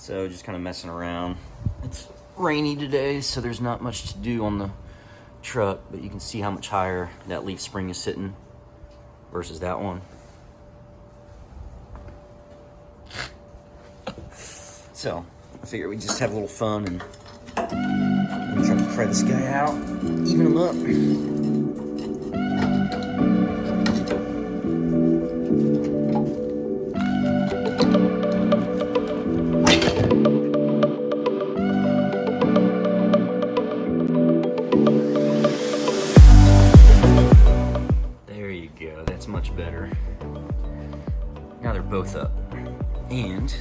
So just kind of messing around. It's rainy today, so there's not much to do on the truck, but you can see how much higher that leaf spring is sitting versus that one. So I figured we'd just have a little fun and try to pry this guy out, even him up. There you go, that's much better. Now they're both up. And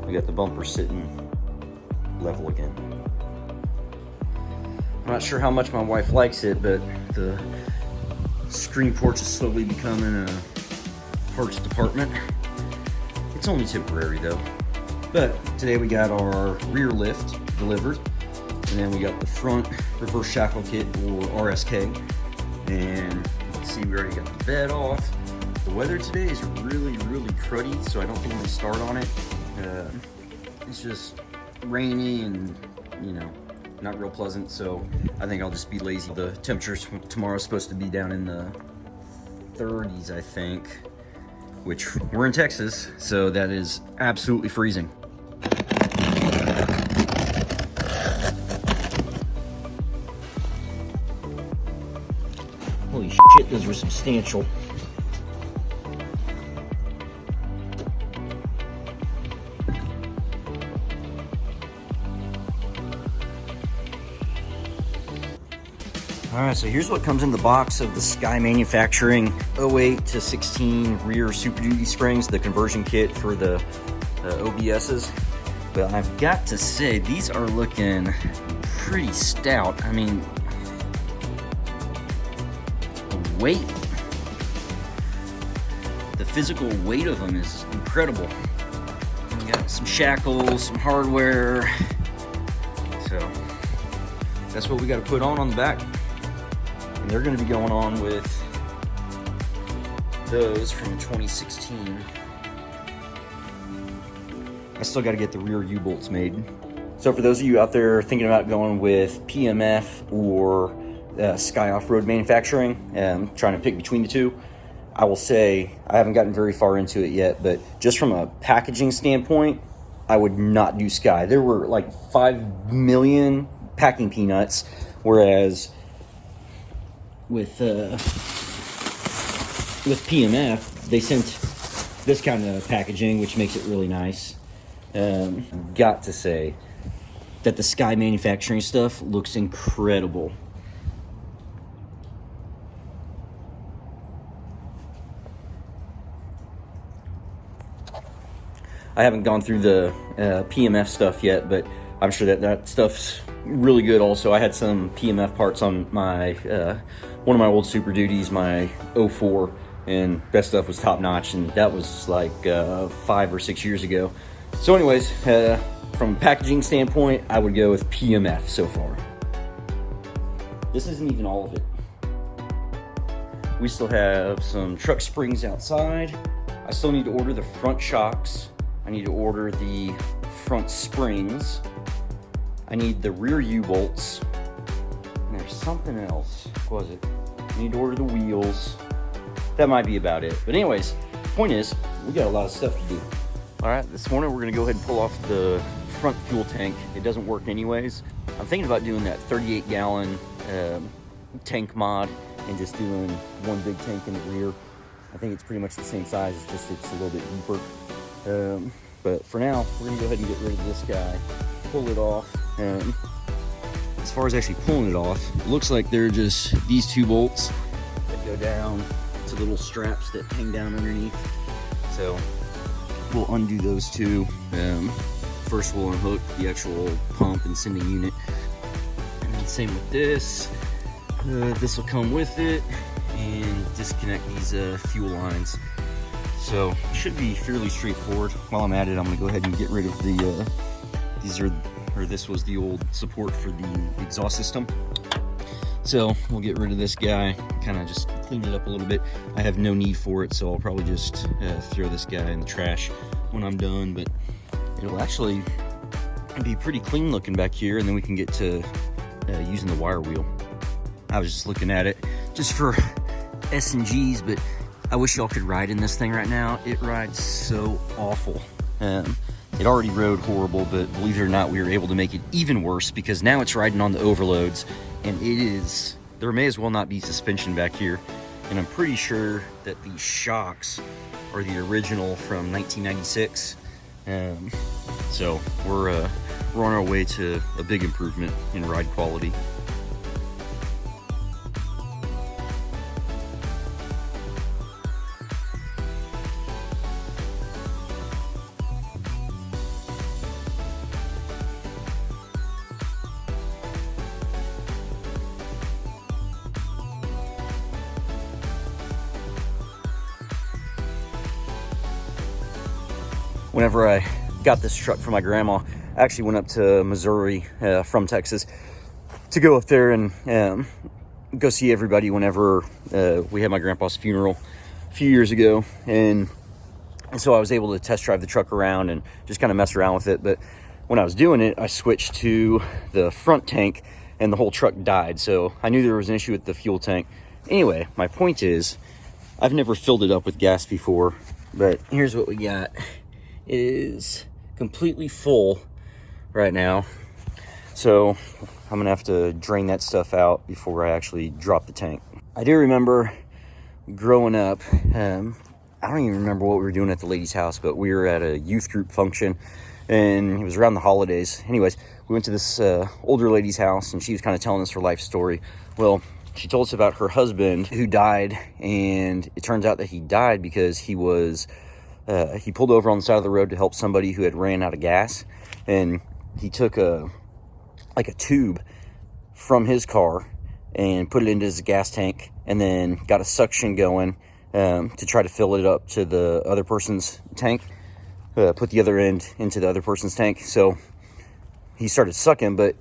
we got the bumper sitting level again. I'm not sure how much my wife likes it, but the screen porch is slowly becoming a parts department. It's only temporary though. But today we got our rear lift delivered, and then we got the front reverse shackle kit or RSK. And you can see we already got the bed off. The weather today is really cruddy, so I don't think I'm gonna start on it. It's just rainy and, you know, not real pleasant, so I think I'll just be lazy. The temperatures tomorrow is supposed to be down in the 30s, I think, which we're in Texas, so that is absolutely freezing. Holy shit, those were substantial. All right, so here's what comes in the box of the Sky Manufacturing 08 to 16 rear Super Duty springs, the conversion kit for the OBSs. But I've got to say, these are looking pretty stout. I mean, the weight, the physical weight of them is incredible. We got some shackles, some hardware. So that's what we got to put on the back. And they're going to be going on with those from 2016. I still got to get the rear U-bolts made. So for those of you out there thinking about going with PMF or Sky Off-Road Manufacturing, trying to pick between the two, I will say I haven't gotten very far into it yet, but just from a packaging standpoint, I would not do Sky. There were like 5 million packing peanuts, whereas with PMF, they sent this kind of packaging, which makes it really nice. Got to say that the Sky Manufacturing stuff looks incredible. I haven't gone through the PMF stuff yet, but I'm sure that stuff's really good also. I had some PMF parts on my one of my old Super Duties, my 04, and that stuff was top notch, and that was like 5 or 6 years ago. So anyways, from a packaging standpoint, I would go with PMF so far. This isn't even all of it. We still have some truck springs outside. I still need to order the front shocks. I need to order the front springs. I need the rear U-bolts. And there's something else. What was it? I need to order the wheels. That might be about it. But anyways, the point is, we got a lot of stuff to do. All right, this morning we're gonna go ahead and pull off the front fuel tank. It doesn't work anyways. I'm thinking about doing that 38-gallon tank mod and just doing one big tank in the rear. I think it's pretty much the same size, it's just it's a little bit deeper. But for now, we're gonna go ahead and get rid of this guy, pull it off. As far as actually pulling it off, it looks like they're just these two bolts that go down to little straps that hang down underneath. So we'll undo those two. First we'll unhook the actual pump and sending unit. And then same with this. This will come with it, and disconnect these fuel lines. So it should be fairly straightforward. While I'm at it, I'm gonna go ahead and get rid of the, this was the old support for the exhaust system. So we'll get rid of this guy, kind of just clean it up a little bit. I have no need for it, so I'll probably just throw this guy in the trash when I'm done, but it'll actually be pretty clean looking back here, and then we can get to using the wire wheel. I was just looking at it just for S&Gs, but I wish y'all could ride in this thing right now. It rides so awful. It already rode horrible, but believe it or not, we were able to make it even worse because now it's riding on the overloads, and there may as well not be suspension back here. And I'm pretty sure that these shocks are the original from 1996. So we're on our way to a big improvement in ride quality. Whenever I got this truck from my grandma, I actually went up to Missouri from Texas to go up there and go see everybody whenever we had my grandpa's funeral a few years ago. And so I was able to test drive the truck around and just kind of mess around with it. But when I was doing it, I switched to the front tank and the whole truck died. So I knew there was an issue with the fuel tank. Anyway, my point is, I've never filled it up with gas before, but here's what we got. It is completely full right now, so I'm gonna have to drain that stuff out before I actually drop the tank. I do remember growing up, I don't even remember what we were doing at the lady's house, but we were at a youth group function and it was around the holidays. Anyways, we went to this older lady's house and she was kind of telling us her life story. Well, she told us about her husband who died, and it turns out that he died because he pulled over on the side of the road to help somebody who had ran out of gas, and he took a tube from his car and put it into his gas tank, and then got a suction going to try to fill it up to the other person's tank, put the other end into the other person's tank. So he started sucking, but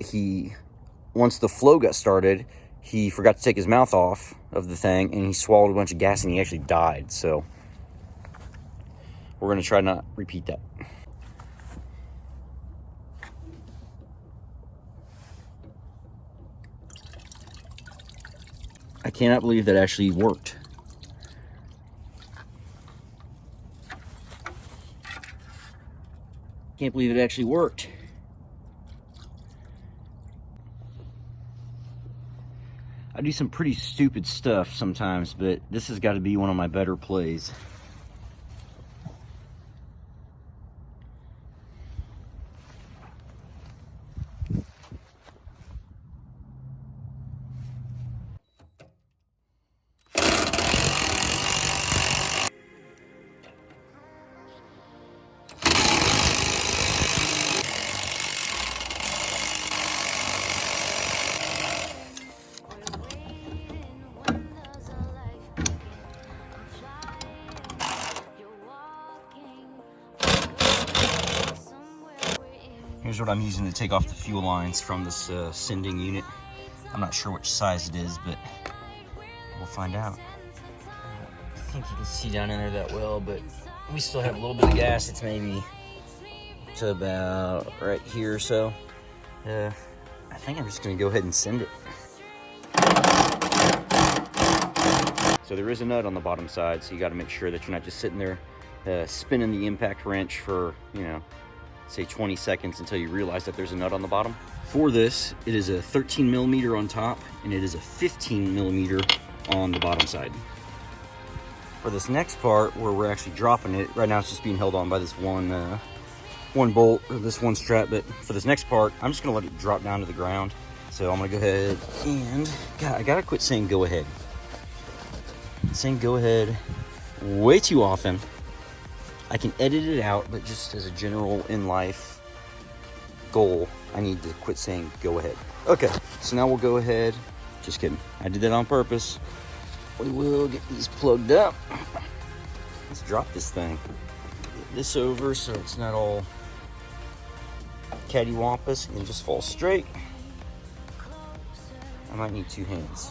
once the flow got started, he forgot to take his mouth off of the thing, and he swallowed a bunch of gas, and he actually died. So we're going to try not repeat that. I cannot believe that actually worked. Can't believe it actually worked. I do some pretty stupid stuff sometimes, but this has got to be one of my better plays. Here's what I'm using to take off the fuel lines from this sending unit. I'm not sure which size it is, but we'll find out. I think you can see down in there that well, but we still have a little bit of gas. It's maybe to about right here or so. I think I'm just gonna go ahead and send it. So there is a nut on the bottom side, so you gotta make sure that you're not just sitting there spinning the impact wrench for, say 20 seconds until you realize that there's a nut on the bottom. For this, it is a 13 millimeter on top, and it is a 15 millimeter on the bottom side. For this next part, where we're actually dropping it, right now it's just being held on by this one bolt, or this one strap, but for this next part, I'm just gonna let it drop down to the ground. So I'm gonna go ahead and, God, I gotta quit saying go ahead. Saying go ahead way too often. I can edit it out, but just as a general in-life goal, I need to quit saying go ahead. Okay, so now we'll go ahead. Just kidding. I did that on purpose. We will get these plugged up. Let's drop this thing. Get this over so it's not all cattywampus and just fall straight. I might need two hands.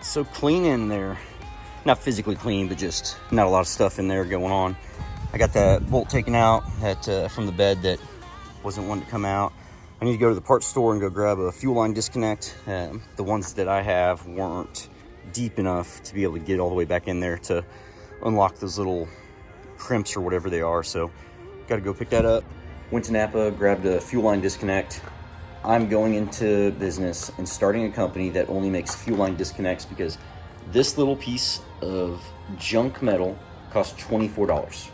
so clean in there. Not physically clean, but just not a lot of stuff in there going on. I got that bolt taken out from the bed that wasn't wanting to come out. I need to go to the parts store and go grab a fuel line disconnect. The ones that I have weren't deep enough to be able to get all the way back in there to unlock those little crimps or whatever they are. So got to go pick that up. Went to Napa, grabbed a fuel line disconnect. I'm going into business and starting a company that only makes fuel line disconnects because this little piece of junk metal costs $24.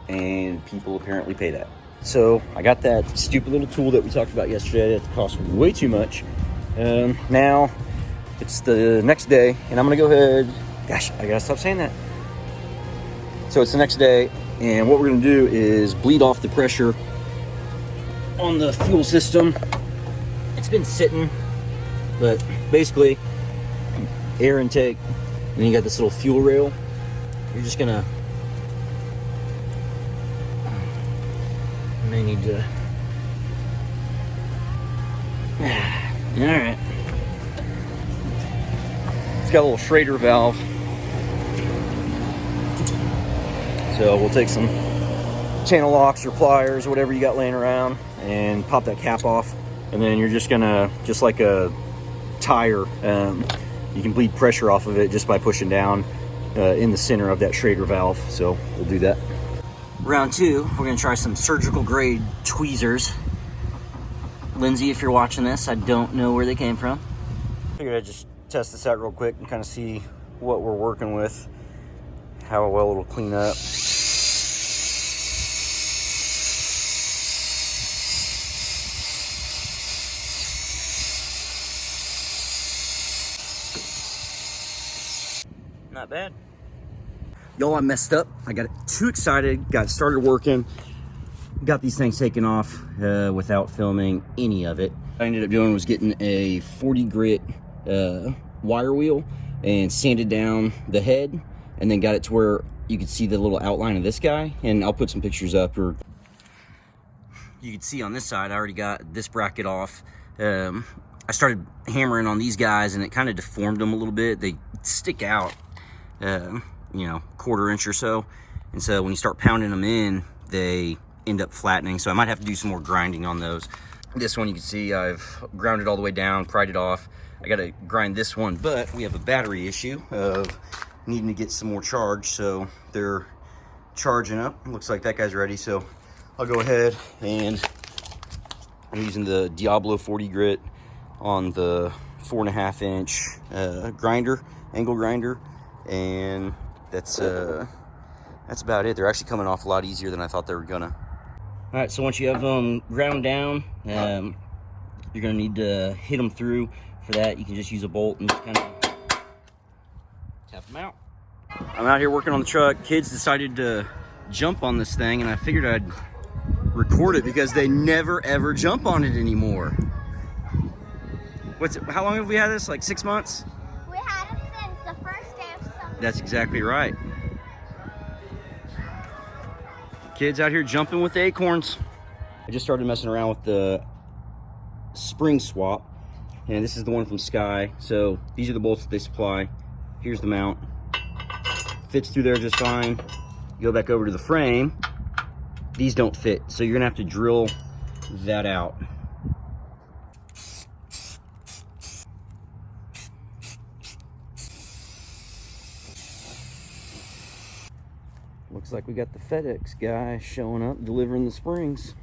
And people apparently pay that. So I got that stupid little tool that we talked about yesterday that cost way too much. Now it's the next day and I'm gonna go ahead, gosh, I gotta stop saying that. So it's the next day and what we're gonna do is bleed off the pressure on the fuel system. It's been sitting, but basically air intake, then you got this little fuel rail. You're just gonna, I may need to, all right. It's got a little Schrader valve. So we'll take some channel locks or pliers or whatever you got laying around and pop that cap off. And then you're just gonna, just like a tire, you can bleed pressure off of it just by pushing down in the center of that Schrader valve. So we'll do that. Round two, we're gonna try some surgical grade tweezers. Lindsay, if you're watching this, I don't know where they came from. Figured I'd just test this out real quick and kind of see what we're working with, how well it'll clean up. Not bad. Y'all, I messed up. I got too excited, got started working, got these things taken off without filming any of it. What I ended up doing was getting a 40 grit wire wheel and sanded down the head and then got it to where you could see the little outline of this guy. And I'll put some pictures up. Or you can see on this side, I already got this bracket off. I started hammering on these guys and it kind of deformed them a little bit. They stick out, you know, quarter-inch or so. And so when you start pounding them in, they end up flattening. So I might have to do some more grinding on those. This one, you can see I've ground it all the way down, pried it off. I got to grind this one, but we have a battery issue of needing to get some more charge. So they're charging up. Looks like that guy's ready. So I'll go ahead and I'm using the Diablo 40 grit on the 4.5 inch grinder, angle grinder, and that's about it. They're actually coming off a lot easier than I thought they were gonna. All right, so once you have them ground down, you're gonna need to hit them through. For that, you can just use a bolt and just kind of tap them out. I'm out here working on the truck. Kids decided to jump on this thing, and I figured I'd record it because they never ever jump on it anymore. How long have we had this? Like 6 months? We had it since the first day of summer. That's exactly right. Kids out here jumping with the acorns. I just started messing around with the spring swap, and this is the one from Sky. So these are the bolts that they supply. Here's the mount. Fits through there just fine. You go back over to the frame. These don't fit, so you're gonna have to drill that out. Looks like we got the FedEx guy showing up, delivering the springs.